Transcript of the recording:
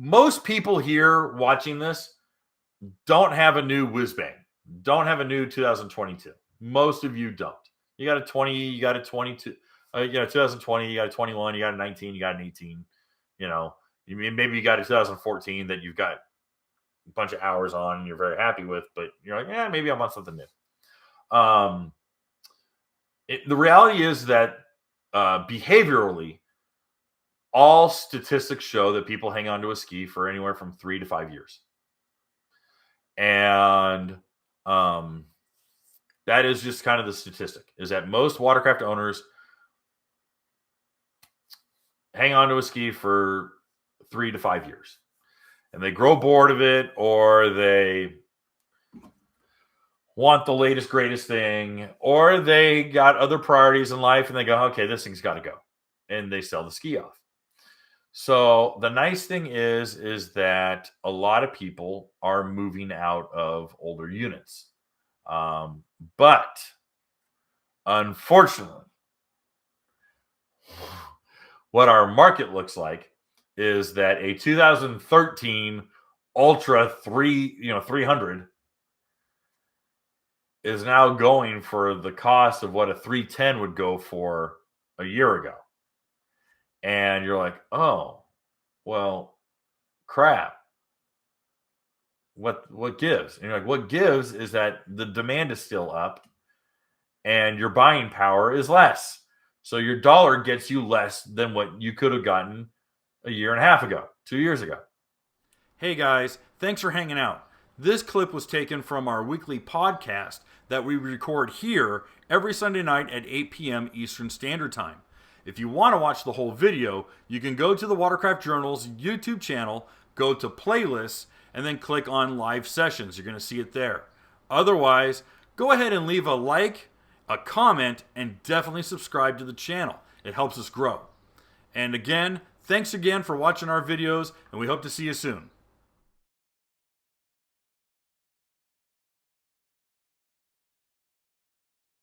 most people here watching this don't have a new whiz bang, don't have a new 2022. Most of you don't. You got a 20, you got a 22, you got a 2020, you got a 21, you got a 19, you got an 18. You know, maybe you got a 2014 that you've got a bunch of hours on and you're very happy with, but you're like, yeah, maybe I want something new. The reality is that behaviorally, all statistics show that people hang on to a ski for anywhere from 3 to 5 years. And that is just kind of the statistic, is that most watercraft owners hang on to a ski for 3 to 5 years. And they grow bored of it, or they want the latest, greatest thing, or they got other priorities in life and they go, okay, this thing's got to go. And they sell the ski off. So the nice thing is that a lot of people are moving out of older units. But unfortunately, what our market looks like is that a 2013 Ultra 300 is now going for the cost of what a 310 would go for a year ago. And you're like, oh, well, crap. What gives? And you're like, what gives is that the demand is still up and your buying power is less. So your dollar gets you less than what you could have gotten a year and a half ago, 2 years ago. Hey guys, thanks for hanging out. This clip was taken from our weekly podcast that we record here every Sunday night at 8 p.m. Eastern Standard Time. If you want to watch the whole video, you can go to the Watercraft Journal's YouTube channel, go to playlists, and then click on live sessions. You're going to see it there. Otherwise, go ahead and leave a like, a comment, and definitely subscribe to the channel. It helps us grow. And again, thanks again for watching our videos, and we hope to see you soon.